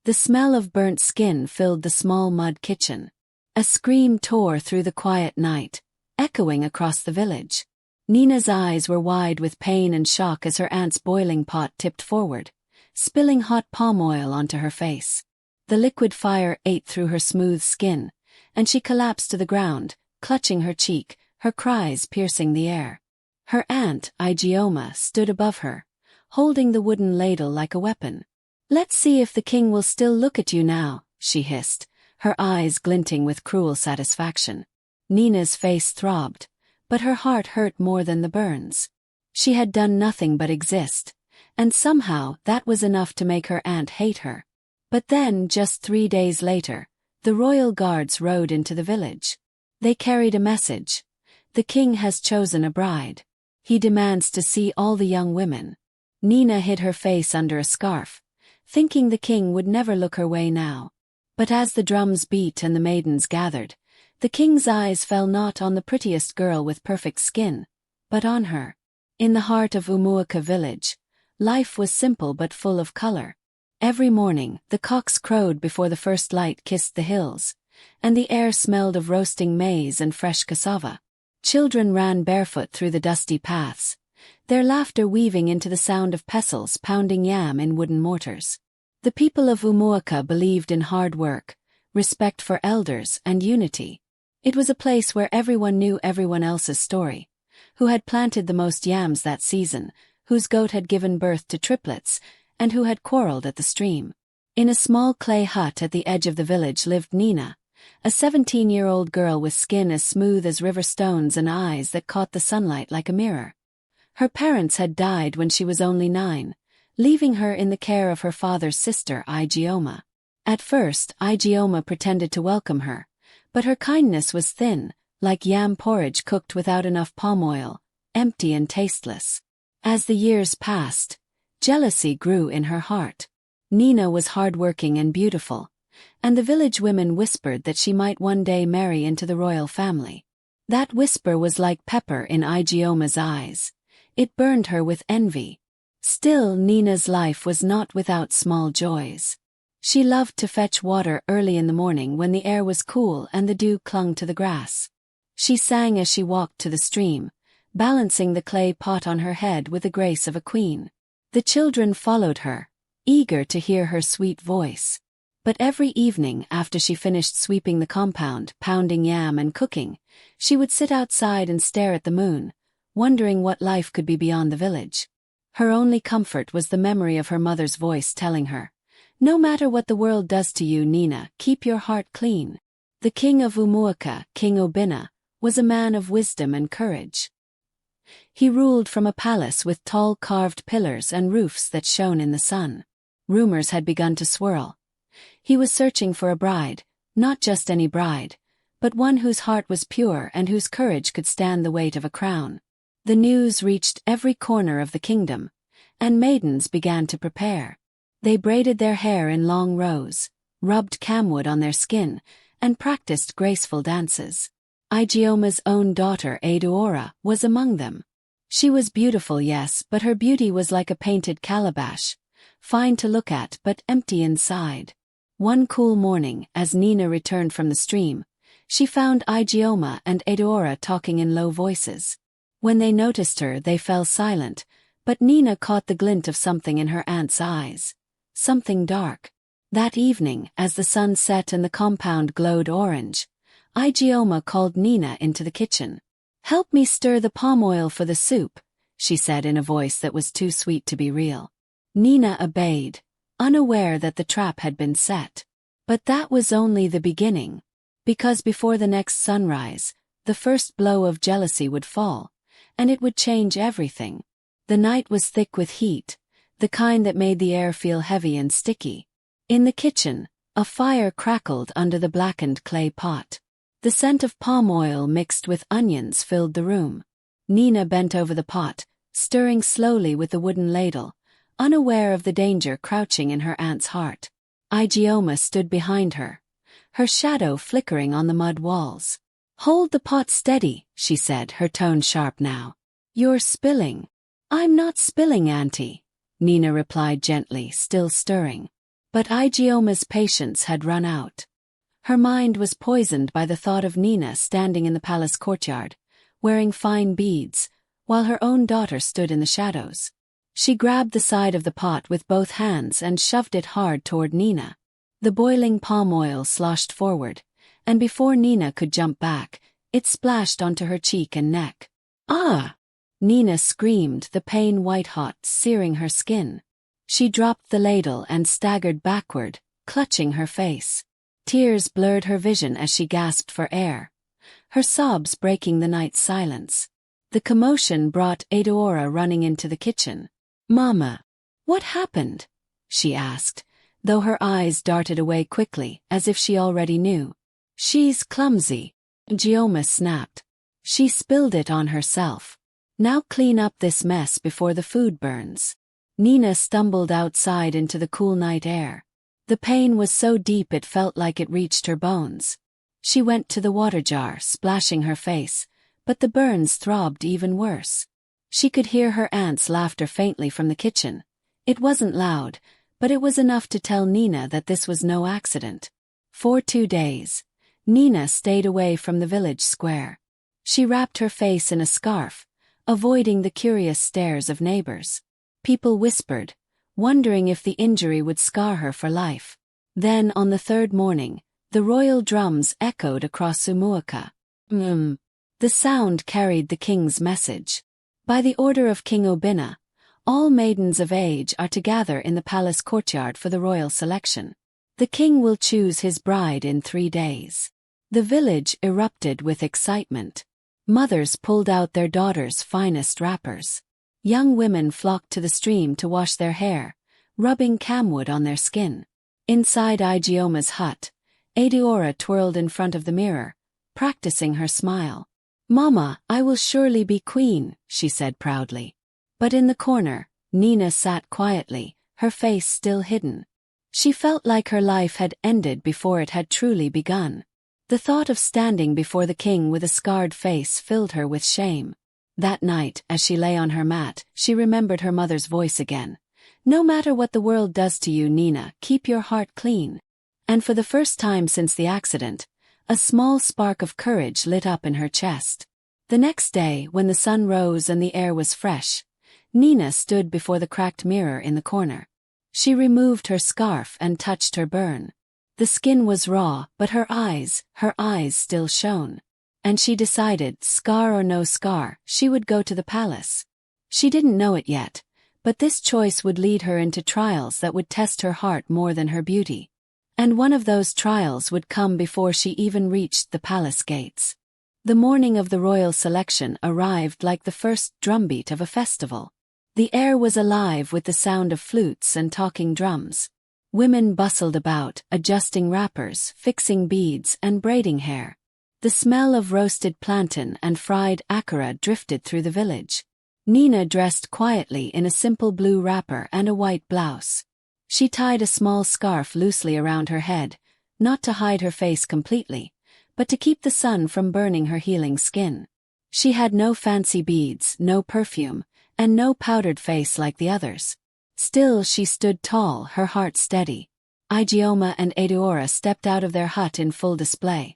The smell of burnt skin filled the small mud kitchen. A scream tore through the quiet night, echoing across the village. Nina's eyes were wide with pain and shock as her aunt's boiling pot tipped forward, spilling hot palm oil onto her face. The liquid fire ate through her smooth skin, and she collapsed to the ground, clutching her cheek, her cries piercing the air. Her aunt, Igioma, stood above her, holding the wooden ladle like a weapon. "Let's see if the king will still look at you now," she hissed, her eyes glinting with cruel satisfaction. Nina's face throbbed, but her heart hurt more than the burns. She had done nothing but exist, and somehow that was enough to make her aunt hate her. But then, just 3 days later, the royal guards rode into the village. They carried a message. "The king has chosen a bride. He demands to see all the young women." Nina hid her face under a scarf, thinking the king would never look her way now. But as the drums beat and the maidens gathered, the king's eyes fell not on the prettiest girl with perfect skin, but on her. In the heart of Umuaka village, life was simple but full of color. Every morning, the cocks crowed before the first light kissed the hills, and the air smelled of roasting maize and fresh cassava. Children ran barefoot through the dusty paths, their laughter weaving into the sound of pestles pounding yam in wooden mortars. The people of Umuaka believed in hard work, respect for elders, and unity. It was a place where everyone knew everyone else's story, who had planted the most yams that season, whose goat had given birth to triplets, and who had quarreled at the stream. In a small clay hut at the edge of the village lived Nina, a 17-year-old girl with skin as smooth as river stones and eyes that caught the sunlight like a mirror. Her parents had died when she was only 9, leaving her in the care of her father's sister Igioma. At first, Igioma pretended to welcome her, but her kindness was thin, like yam porridge cooked without enough palm oil, empty and tasteless. As the years passed, jealousy grew in her heart. Nina was hardworking and beautiful, and the village women whispered that she might one day marry into the royal family. That whisper was like pepper in Igioma's eyes. It burned her with envy. Still, Nina's life was not without small joys. She loved to fetch water early in the morning when the air was cool and the dew clung to the grass. She sang as she walked to the stream, balancing the clay pot on her head with the grace of a queen. The children followed her, eager to hear her sweet voice. But every evening after she finished sweeping the compound, pounding yam and cooking, she would sit outside and stare at the moon, wondering what life could be beyond the village. Her only comfort was the memory of her mother's voice telling her, "No matter what the world does to you, Nina, keep your heart clean." The king of Umuaka, King Obina, was a man of wisdom and courage. He ruled from a palace with tall carved pillars and roofs that shone in the sun. Rumors had begun to swirl. He was searching for a bride, not just any bride, but one whose heart was pure and whose courage could stand the weight of a crown. The news reached every corner of the kingdom, and maidens began to prepare. They braided their hair in long rows, rubbed camwood on their skin, and practiced graceful dances. Igioma's own daughter Eudora was among them. She was beautiful, yes, but her beauty was like a painted calabash, fine to look at but empty inside. One cool morning, as Nina returned from the stream, she found Igioma and Eudora talking in low voices. When they noticed her, they fell silent, but Nina caught the glint of something in her aunt's eyes. Something dark. That evening, as the sun set and the compound glowed orange, Igioma called Nina into the kitchen. "Help me stir the palm oil for the soup," she said in a voice that was too sweet to be real. Nina obeyed, unaware that the trap had been set. But that was only the beginning, because before the next sunrise, the first blow of jealousy would fall, and it would change everything. The night was thick with heat, the kind that made the air feel heavy and sticky. In the kitchen, a fire crackled under the blackened clay pot. The scent of palm oil mixed with onions filled the room. Nina bent over the pot, stirring slowly with the wooden ladle, unaware of the danger crouching in her aunt's heart. Igioma stood behind her, her shadow flickering on the mud walls. "Hold the pot steady," she said, her tone sharp now. "You're spilling." "I'm not spilling, Auntie," Nina replied gently, still stirring. But Igioma's patience had run out. Her mind was poisoned by the thought of Nina standing in the palace courtyard, wearing fine beads, while her own daughter stood in the shadows. She grabbed the side of the pot with both hands and shoved it hard toward Nina. The boiling palm oil sloshed forward, and before Nina could jump back, it splashed onto her cheek and neck. Ah! Nina screamed, the pain white-hot, searing her skin. She dropped the ladle and staggered backward, clutching her face. Tears blurred her vision as she gasped for air, her sobs breaking the night's silence. The commotion brought Eudora running into the kitchen. "Mama, what happened?" she asked, though her eyes darted away quickly, as if she already knew. "She's clumsy," Gioma snapped. "She spilled it on herself. Now clean up this mess before the food burns." Nina stumbled outside into the cool night air. The pain was so deep it felt like it reached her bones. She went to the water jar, splashing her face, but the burns throbbed even worse. She could hear her aunt's laughter faintly from the kitchen. It wasn't loud, but it was enough to tell Nina that this was no accident. For 2 days, Nina stayed away from the village square. She wrapped her face in a scarf, avoiding the curious stares of neighbors. People whispered, wondering if the injury would scar her for life. Then, on the 3rd morning, the royal drums echoed across Umuaka. The sound carried the king's message. By the order of King Obina, all maidens of age are to gather in the palace courtyard for the royal selection. The king will choose his bride in 3 days. The village erupted with excitement. Mothers pulled out their daughters' finest wrappers. Young women flocked to the stream to wash their hair, rubbing camwood on their skin. Inside Igioma's hut, Eudora twirled in front of the mirror, practicing her smile. "Mama, I will surely be queen," she said proudly. But in the corner, Nina sat quietly, her face still hidden. She felt like her life had ended before it had truly begun. The thought of standing before the king with a scarred face filled her with shame. That night, as she lay on her mat, she remembered her mother's voice again. "No matter what the world does to you, Nina, keep your heart clean." And for the first time since the accident, a small spark of courage lit up in her chest. The next day, when the sun rose and the air was fresh, Nina stood before the cracked mirror in the corner. She removed her scarf and touched her burn. The skin was raw, but her eyes still shone. And she decided, scar or no scar, she would go to the palace. She didn't know it yet, but this choice would lead her into trials that would test her heart more than her beauty. And one of those trials would come before she even reached the palace gates. The morning of the royal selection arrived like the first drumbeat of a festival. The air was alive with the sound of flutes and talking drums. Women bustled about, adjusting wrappers, fixing beads, and braiding hair. The smell of roasted plantain and fried akara drifted through the village. Nina dressed quietly in a simple blue wrapper and a white blouse. She tied a small scarf loosely around her head, not to hide her face completely, but to keep the sun from burning her healing skin. She had no fancy beads, no perfume, and no powdered face like the others. Still she stood tall, her heart steady. Igioma and Eudora stepped out of their hut in full display.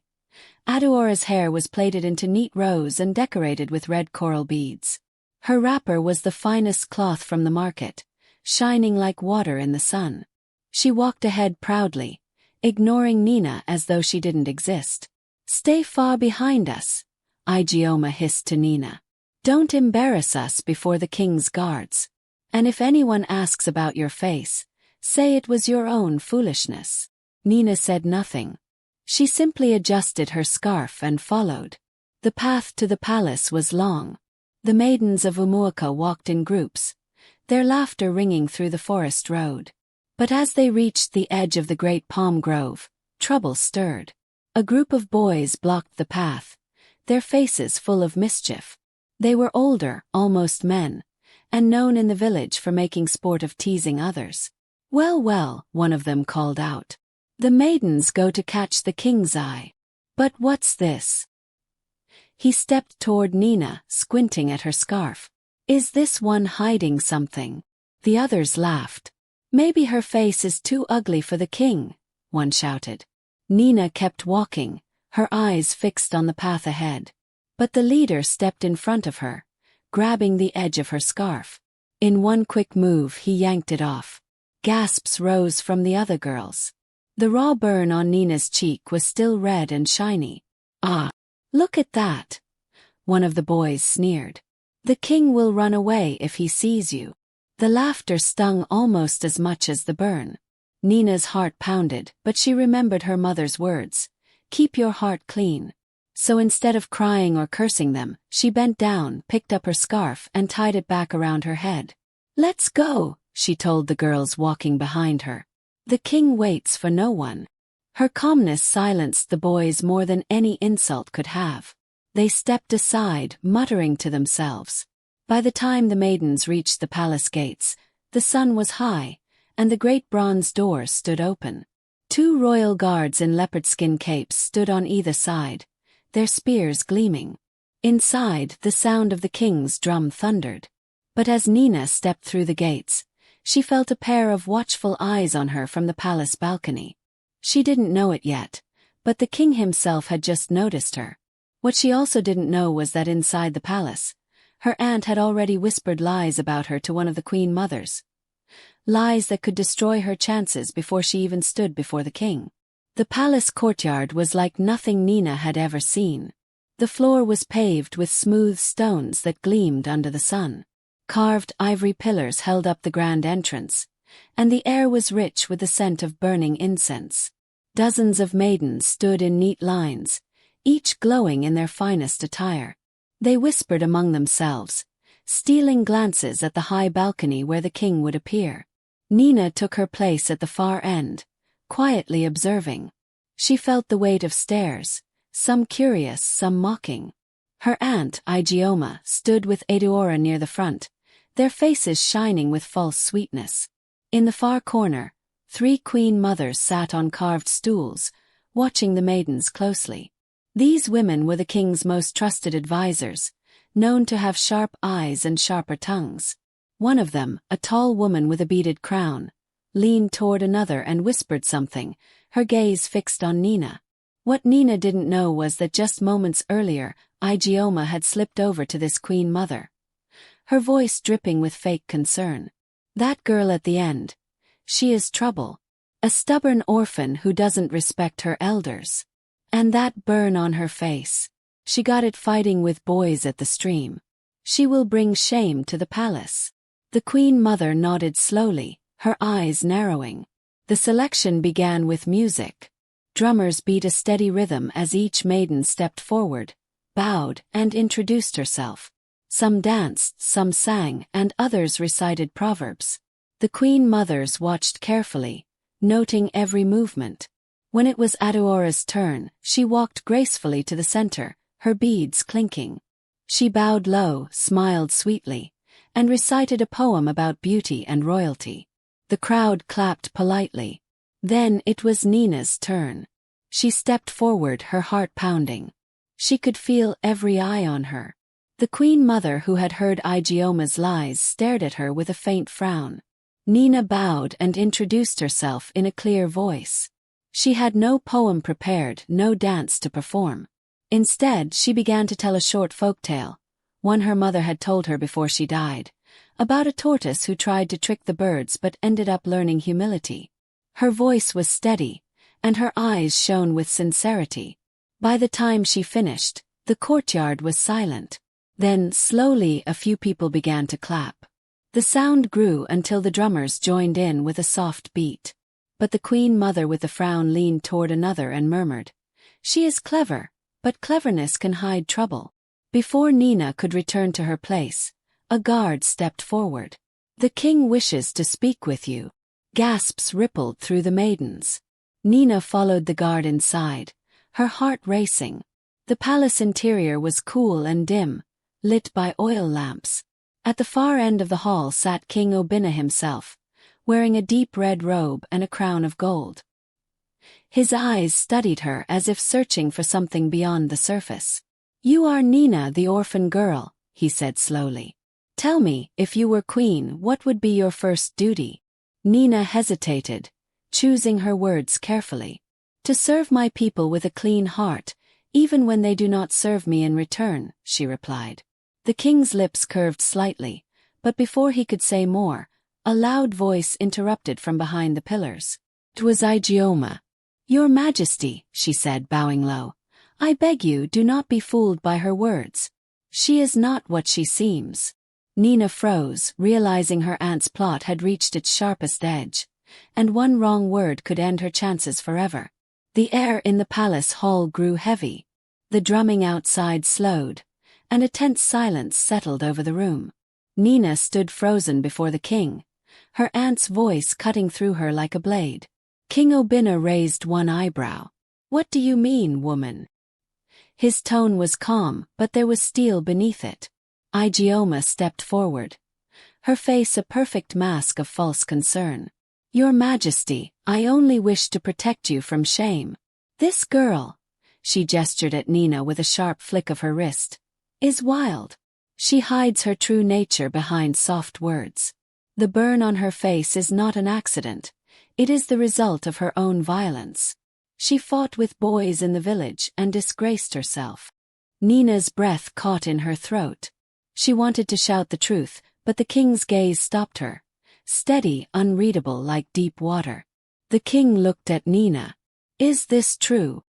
Aduora's hair was plaited into neat rows and decorated with red coral beads. Her wrapper was the finest cloth from the market, shining like water in the sun. She walked ahead proudly, ignoring Nina as though she didn't exist. "Stay far behind us," Igioma hissed to Nina. "Don't embarrass us before the king's guards. And if anyone asks about your face, say it was your own foolishness." Nina said nothing. She simply adjusted her scarf and followed. The path to the palace was long. The maidens of Umuaka walked in groups, their laughter ringing through the forest road. But as they reached the edge of the great palm grove, trouble stirred. A group of boys blocked the path, their faces full of mischief. They were older, almost men, and known in the village for making sport of teasing others. "Well, well," one of them called out. "The maidens go to catch the king's eye. But what's this?" He stepped toward Nina, squinting at her scarf. "Is this one hiding something?" The others laughed. Maybe her face is too ugly for the king, one shouted. Nina kept walking, her eyes fixed on the path ahead. But the leader stepped in front of her, grabbing the edge of her scarf. In one quick move he yanked it off. Gasps rose from the other girls. The raw burn on Nina's cheek was still red and shiny. "Ah, look at that," one of the boys sneered. "The king will run away if he sees you." The laughter stung almost as much as the burn. Nina's heart pounded, but she remembered her mother's words, "Keep your heart clean." So instead of crying or cursing them, she bent down, picked up her scarf and tied it back around her head. "Let's go," she told the girls walking behind her. "The king waits for no one." Her calmness silenced the boys more than any insult could have. They stepped aside, muttering to themselves. By the time the maidens reached the palace gates, the sun was high, and the great bronze doors stood open. 2 royal guards in leopard skin capes stood on either side, their spears gleaming. Inside, the sound of the king's drum thundered. But as Nina stepped through the gates, she felt a pair of watchful eyes on her from the palace balcony. She didn't know it yet, but the king himself had just noticed her. What she also didn't know was that inside the palace, her aunt had already whispered lies about her to one of the queen mothers. Lies that could destroy her chances before she even stood before the king. The palace courtyard was like nothing Nina had ever seen. The floor was paved with smooth stones that gleamed under the sun. Carved ivory pillars held up the grand entrance, and the air was rich with the scent of burning incense. Dozens of maidens stood in neat lines, each glowing in their finest attire. They whispered among themselves, stealing glances at the high balcony where the king would appear. Nina took her place at the far end, quietly observing. She felt the weight of stares, some curious, some mocking. Her aunt, Igioma, stood with Eduora near the front, their faces shining with false sweetness. In the far corner, 3 queen mothers sat on carved stools, watching the maidens closely. These women were the king's most trusted advisors, known to have sharp eyes and sharper tongues. One of them, a tall woman with a beaded crown, leaned toward another and whispered something, her gaze fixed on Nina. What Nina didn't know was that just moments earlier, Igioma had slipped over to this queen mother, her voice dripping with fake concern. "That girl at the end. She is trouble. A stubborn orphan who doesn't respect her elders. And that burn on her face. She got it fighting with boys at the stream. She will bring shame to the palace." The queen mother nodded slowly, her eyes narrowing. The selection began with music. Drummers beat a steady rhythm as each maiden stepped forward, bowed, and introduced herself. Some danced, some sang, and others recited proverbs. The queen mothers watched carefully, noting every movement. When it was Aduora's turn, she walked gracefully to the center, her beads clinking. She bowed low, smiled sweetly, and recited a poem about beauty and royalty. The crowd clapped politely. Then it was Nina's turn. She stepped forward, her heart pounding. She could feel every eye on her. The queen mother who had heard Igioma's lies stared at her with a faint frown. Nina bowed and introduced herself in a clear voice. She had no poem prepared, no dance to perform. Instead, she began to tell a short folktale, one her mother had told her before she died, about a tortoise who tried to trick the birds but ended up learning humility. Her voice was steady, and her eyes shone with sincerity. By the time she finished, the courtyard was silent. Then, slowly, a few people began to clap. The sound grew until the drummers joined in with a soft beat. But the queen mother with the frown leaned toward another and murmured, "She is clever, but cleverness can hide trouble." Before Nina could return to her place, a guard stepped forward. "The king wishes to speak with you." Gasps rippled through the maidens. Nina followed the guard inside, her heart racing. The palace interior was cool and dim, lit by oil lamps. At the far end of the hall sat King Obina himself, wearing a deep red robe and a crown of gold. His eyes studied her as if searching for something beyond the surface. "You are Nina, the orphan girl," he said slowly. "Tell me, if you were queen, what would be your first duty?" Nina hesitated, choosing her words carefully. To serve my people with a clean heart, even when they do not serve me in return, she replied. The king's lips curved slightly, but before he could say more, a loud voice interrupted from behind the pillars. It was Igioma. Your Majesty, she said, bowing low. I beg you, do not be fooled by her words. She is not what she seems. Nina froze, realizing her aunt's plot had reached its sharpest edge, and one wrong word could end her chances forever. The air in the palace hall grew heavy. The drumming outside slowed, and a tense silence settled over the room. Nina stood frozen before the king, her aunt's voice cutting through her like a blade. King Obina raised one eyebrow. What do you mean, woman? His tone was calm, but there was steel beneath it. Igioma stepped forward, her face a perfect mask of false concern. Your Majesty, I only wish to protect you from shame. This girl, she gestured at Nina with a sharp flick of her wrist, is wild. She hides her true nature behind soft words. The burn on her face is not an accident. It is the result of her own violence. She fought with boys in the village and disgraced herself. Nina's breath caught in her throat. She wanted to shout the truth, but the king's gaze stopped her, steady, unreadable like deep water. The king looked at Nina. Is this true?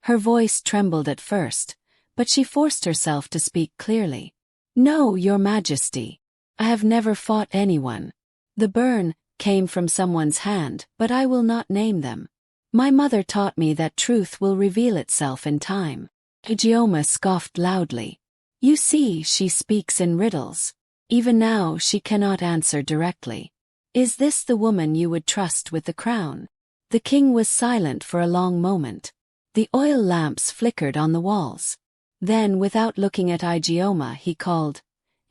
Her voice trembled at first, but she forced herself to speak clearly. No, Your Majesty. I have never fought anyone. The burn came from someone's hand, but I will not name them. My mother taught me that truth will reveal itself in time. Igioma scoffed loudly. You see, she speaks in riddles. Even now she cannot answer directly. Is this the woman you would trust with the crown? The king was silent for a long moment. The oil lamps flickered on the walls. Then, without looking at Igioma, he called,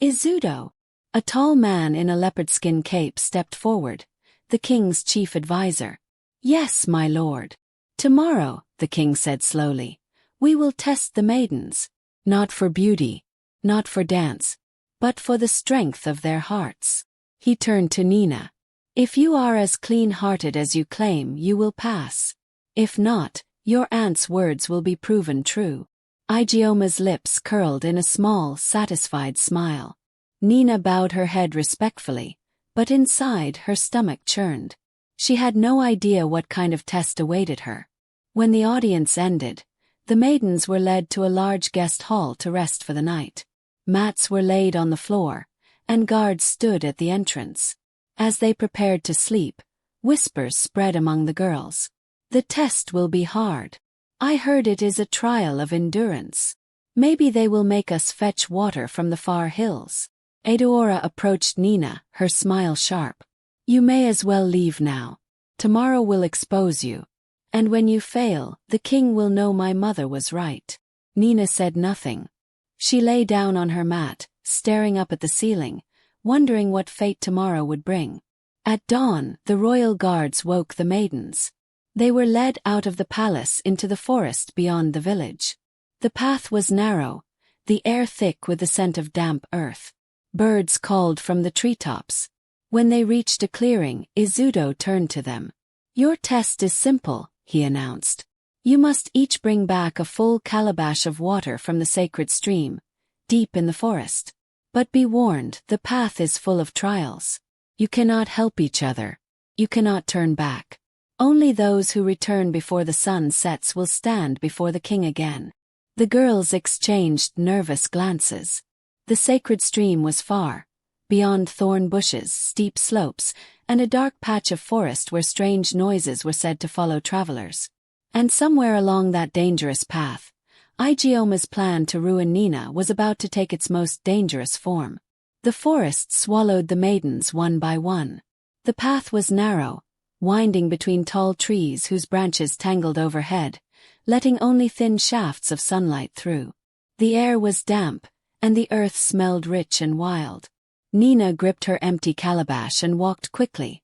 Izudo. A tall man in a leopard-skin cape stepped forward, the king's chief advisor. Yes, my lord. Tomorrow, the king said slowly, we will test the maidens. Not for beauty, not for dance, but for the strength of their hearts. He turned to Nina. If you are as clean-hearted as you claim, you will pass. If not, your aunt's words will be proven true. Igioma's lips curled in a small, satisfied smile. Nina bowed her head respectfully, but inside her stomach churned. She had no idea what kind of test awaited her. When the audience ended, the maidens were led to a large guest hall to rest for the night. Mats were laid on the floor, and guards stood at the entrance. As they prepared to sleep, whispers spread among the girls. The test will be hard. I heard it is a trial of endurance. Maybe they will make us fetch water from the far hills. Eudora approached Nina, her smile sharp. You may as well leave now. Tomorrow will expose you. And when you fail, the king will know my mother was right. Nina said nothing. She lay down on her mat, staring up at the ceiling, wondering what fate tomorrow would bring. At dawn, the royal guards woke the maidens. They were led out of the palace into the forest beyond the village. The path was narrow, the air thick with the scent of damp earth. Birds called from the treetops. When they reached a clearing, Izudo turned to them. Your test is simple, he announced. You must each bring back a full calabash of water from the sacred stream, deep in the forest. But be warned, the path is full of trials. You cannot help each other. You cannot turn back. Only those who return before the sun sets will stand before the king again. The girls exchanged nervous glances. The sacred stream was far, beyond thorn bushes, steep slopes, and a dark patch of forest where strange noises were said to follow travelers. And somewhere along that dangerous path, Igioma's plan to ruin Nina was about to take its most dangerous form. The forest swallowed the maidens one by one. The path was narrow, winding between tall trees whose branches tangled overhead, letting only thin shafts of sunlight through. The air was damp, and the earth smelled rich and wild. Nina gripped her empty calabash and walked quickly,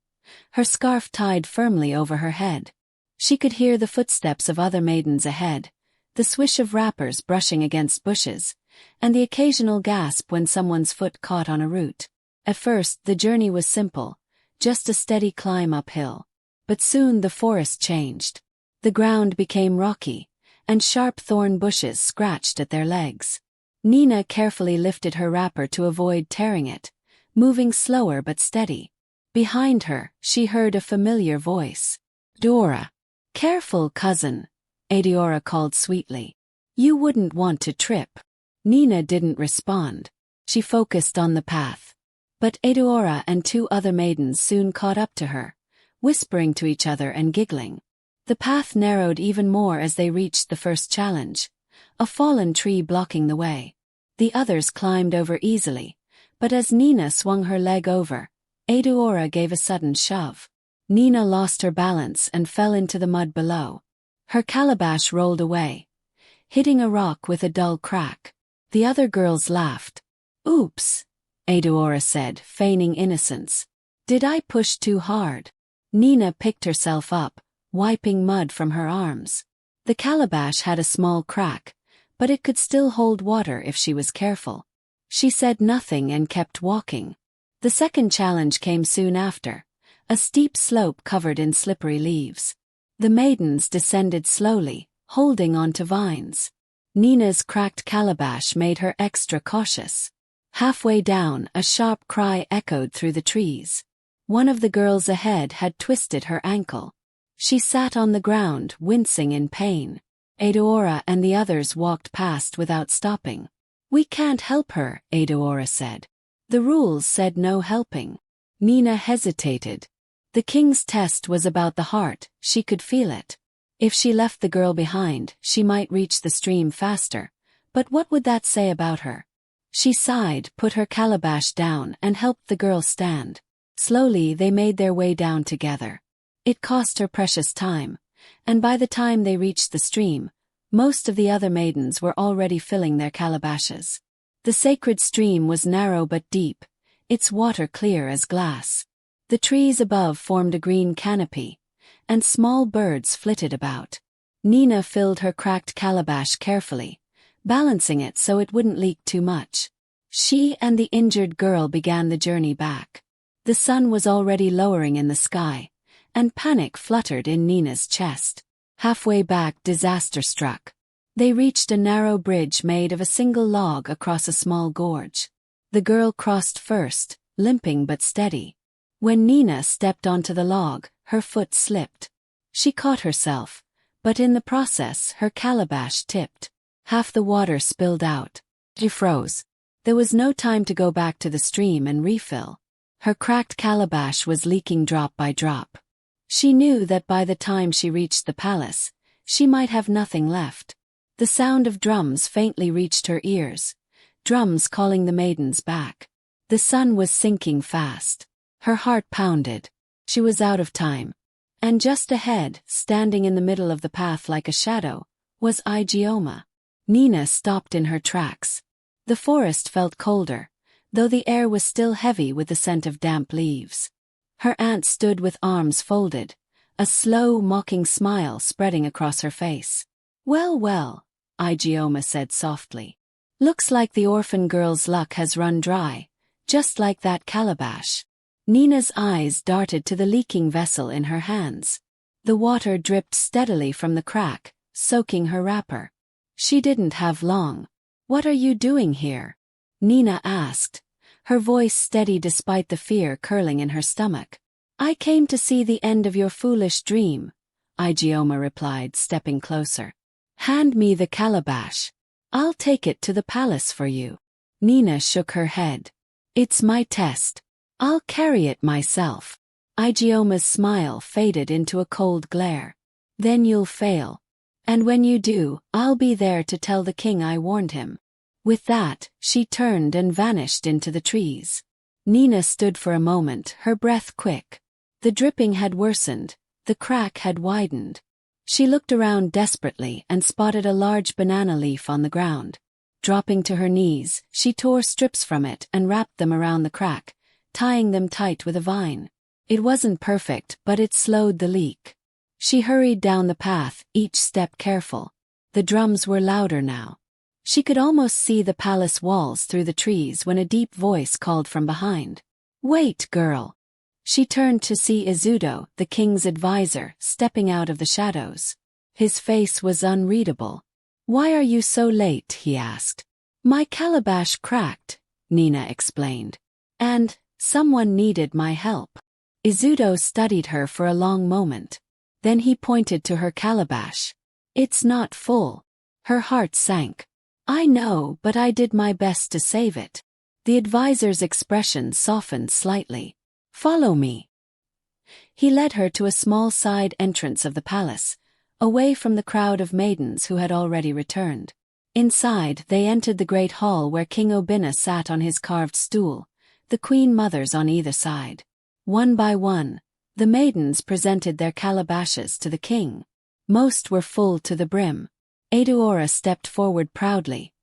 her scarf tied firmly over her head. She could hear the footsteps of other maidens ahead, the swish of wrappers brushing against bushes, and the occasional gasp when someone's foot caught on a root. At first, the journey was simple, just a steady climb uphill. But soon the forest changed. The ground became rocky, and sharp thorn bushes scratched at their legs. Nina carefully lifted her wrapper to avoid tearing it, moving slower but steady. Behind her, she heard a familiar voice. "Dora." "Careful, cousin," Adeora called sweetly. "You wouldn't want to trip." Nina didn't respond. She focused on the path. But Adeora and two other maidens soon caught up to her, whispering to each other and giggling. The path narrowed even more as they reached the first challenge, a fallen tree blocking the way. The others climbed over easily, but as Nina swung her leg over, Adeora gave a sudden shove. Nina lost her balance and fell into the mud below. Her calabash rolled away, hitting a rock with a dull crack. The other girls laughed. "Oops," Adeora said, feigning innocence. "Did I push too hard?" Nina picked herself up, wiping mud from her arms. The calabash had a small crack, but it could still hold water if she was careful. She said nothing and kept walking. The second challenge came soon after, a steep slope covered in slippery leaves. The maidens descended slowly, holding onto vines. Nina's cracked calabash made her extra cautious. Halfway down, a sharp cry echoed through the trees. One of the girls ahead had twisted her ankle. She sat on the ground, wincing in pain. Adeora and the others walked past without stopping. "We can't help her," Adeora said. "The rules said no helping." Nina hesitated. The king's test was about the heart, she could feel it. If she left the girl behind, she might reach the stream faster. But what would that say about her? She sighed, put her calabash down, and helped the girl stand. Slowly they made their way down together. It cost her precious time, and by the time they reached the stream, most of the other maidens were already filling their calabashes. The sacred stream was narrow but deep, its water clear as glass. The trees above formed a green canopy, and small birds flitted about. Nina filled her cracked calabash carefully, balancing it so it wouldn't leak too much. She and the injured girl began the journey back. The sun was already lowering in the sky, and panic fluttered in Nina's chest. Halfway back, disaster struck. They reached a narrow bridge made of a single log across a small gorge. The girl crossed first, limping but steady. When Nina stepped onto the log, her foot slipped. She caught herself, but in the process her calabash tipped. Half the water spilled out. She froze. There was no time to go back to the stream and refill. Her cracked calabash was leaking drop by drop. She knew that by the time she reached the palace, she might have nothing left. The sound of drums faintly reached her ears, drums calling the maidens back. The sun was sinking fast. Her heart pounded. She was out of time. And just ahead, standing in the middle of the path like a shadow, was Igioma. Nina stopped in her tracks. The forest felt colder, though the air was still heavy with the scent of damp leaves. Her aunt stood with arms folded, a slow, mocking smile spreading across her face. "Well, well," Igioma said softly. "Looks like the orphan girl's luck has run dry, just like that calabash." Nina's eyes darted to the leaking vessel in her hands. The water dripped steadily from the crack, soaking her wrapper. She didn't have long. "What are you doing here?" Nina asked, her voice steady despite the fear curling in her stomach. "I came to see the end of your foolish dream," Igioma replied, stepping closer. "Hand me the calabash. I'll take it to the palace for you." Nina shook her head. "It's my test. I'll carry it myself." Igioma's smile faded into a cold glare. "Then you'll fail. And when you do, I'll be there to tell the king I warned him." With that, she turned and vanished into the trees. Nina stood for a moment, her breath quick. The dripping had worsened, the crack had widened. She looked around desperately and spotted a large banana leaf on the ground. Dropping to her knees, she tore strips from it and wrapped them around the crack, tying them tight with a vine. It wasn't perfect, but it slowed the leak. She hurried down the path, each step careful. The drums were louder now. She could almost see the palace walls through the trees when a deep voice called from behind. "Wait, girl." She turned to see Izudo, the king's advisor, stepping out of the shadows. His face was unreadable. "Why are you so late?" he asked. "My calabash cracked," Nina explained. "And someone needed my help." Izudo studied her for a long moment. Then he pointed to her calabash. "It's not full." Her heart sank. "I know, but I did my best to save it." The advisor's expression softened slightly. "Follow me." He led her to a small side entrance of the palace, away from the crowd of maidens who had already returned. Inside, they entered the great hall where King Obina sat on his carved stool, the queen mothers on either side. One by one, the maidens presented their calabashes to the king. Most were full to the brim. Aduora stepped forward proudly,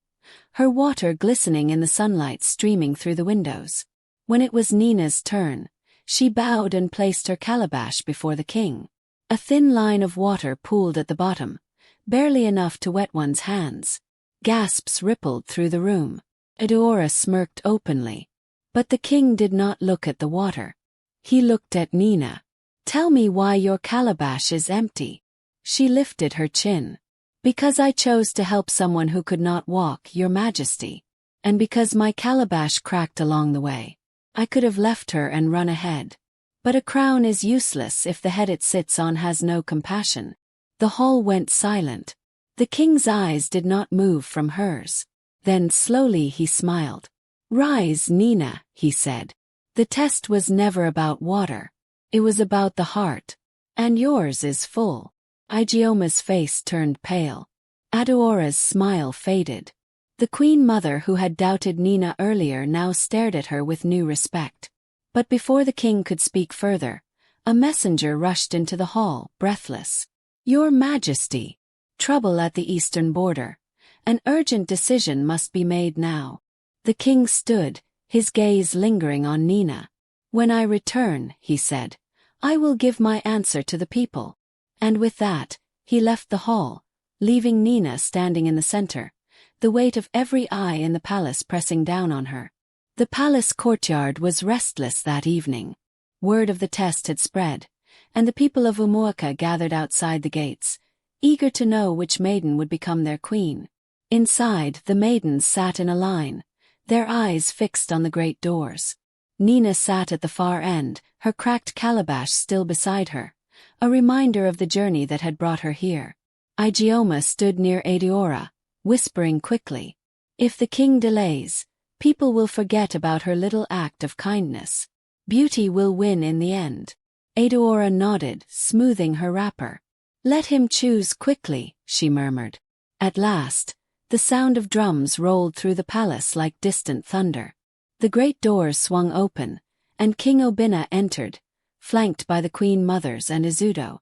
her water glistening in the sunlight streaming through the windows. When it was Nina's turn, she bowed and placed her calabash before the king. A thin line of water pooled at the bottom, barely enough to wet one's hands. Gasps rippled through the room. Aduora smirked openly. But the king did not look at the water. He looked at Nina. "Tell me why your calabash is empty." She lifted her chin. "Because I chose to help someone who could not walk, Your Majesty. And because my calabash cracked along the way. I could have left her and run ahead. But a crown is useless if the head it sits on has no compassion." The hall went silent. The king's eyes did not move from hers. Then slowly he smiled. "Rise, Nina," he said. "The test was never about water. It was about the heart. And yours is full." Igioma's face turned pale. Aduora's smile faded. The queen mother who had doubted Nina earlier now stared at her with new respect. But before the king could speak further, a messenger rushed into the hall, breathless. "Your Majesty! Trouble at the eastern border. An urgent decision must be made now." The king stood, his gaze lingering on Nina. "When I return," he said, "I will give my answer to the people." And with that, he left the hall, leaving Nina standing in the center, the weight of every eye in the palace pressing down on her. The palace courtyard was restless that evening. Word of the test had spread, and the people of Umuaka gathered outside the gates, eager to know which maiden would become their queen. Inside, the maidens sat in a line, their eyes fixed on the great doors. Nina sat at the far end, her cracked calabash still beside her, a reminder of the journey that had brought her here. Igioma stood near Aduora, whispering quickly, "If the king delays, people will forget about her little act of kindness. Beauty will win in the end." Aduora nodded, smoothing her wrapper. "Let him choose quickly," she murmured. At last, the sound of drums rolled through the palace like distant thunder. The great doors swung open, and King Obina entered, flanked by the queen mothers and Izudo.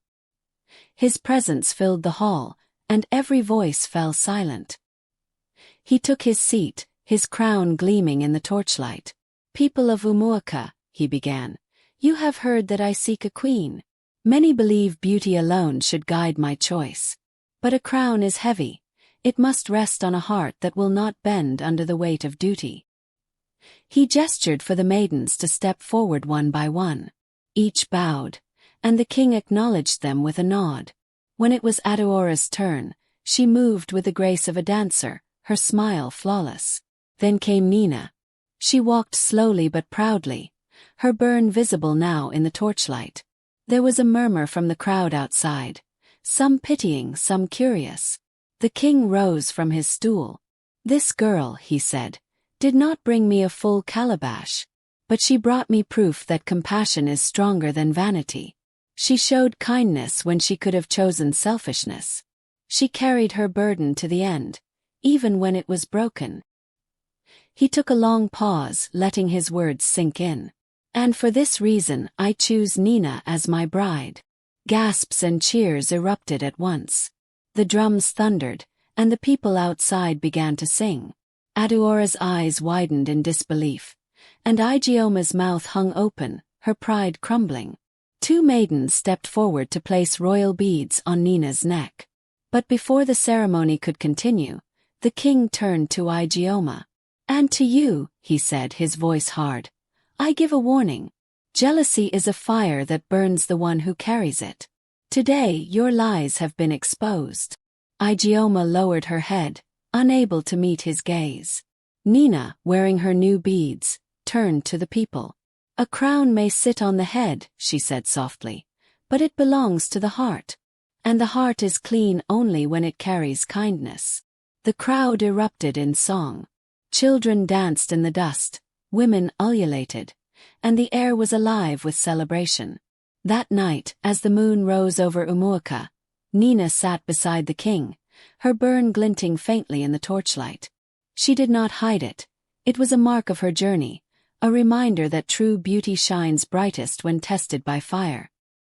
His presence filled the hall, and every voice fell silent. He took his seat, his crown gleaming in the torchlight. "People of Umuaka," he began, "you have heard that I seek a queen. Many believe beauty alone should guide my choice. But a crown is heavy. It must rest on a heart that will not bend under the weight of duty." He gestured for the maidens to step forward one by one. Each bowed, and the king acknowledged them with a nod. When it was Aduora's turn, she moved with the grace of a dancer, her smile flawless. Then came Nina. She walked slowly but proudly, her burn visible now in the torchlight. There was a murmur from the crowd outside, some pitying, some curious. The king rose from his stool. "This girl," he said, "did not bring me a full calabash, but she brought me proof that compassion is stronger than vanity. She showed kindness when she could have chosen selfishness. She carried her burden to the end, even when it was broken." He took a long pause, letting his words sink in. "And for this reason I choose Nina as my bride." Gasps and cheers erupted at once. The drums thundered, and the people outside began to sing. Aduora's eyes widened in disbelief, and Igioma's mouth hung open, her pride crumbling. Two maidens stepped forward to place royal beads on Nina's neck. But before the ceremony could continue, the king turned to Igioma. "And to you," he said, his voice hard, "I give a warning. Jealousy is a fire that burns the one who carries it. Today your lies have been exposed. Ijeoma lowered her head, unable to meet his gaze. Nina, wearing her new beads, turned to the people. A crown may sit on the head, she said softly, but it belongs to the heart. And the heart is clean only when it carries kindness. The crowd erupted in song. Children danced in the dust, women ululated, and the air was alive with celebration. That night, as the moon rose over Umuaka, Nina sat beside the king, her burn glinting faintly in the torchlight. She did not hide it. It was a mark of her journey, a reminder that true beauty shines brightest when tested by fire.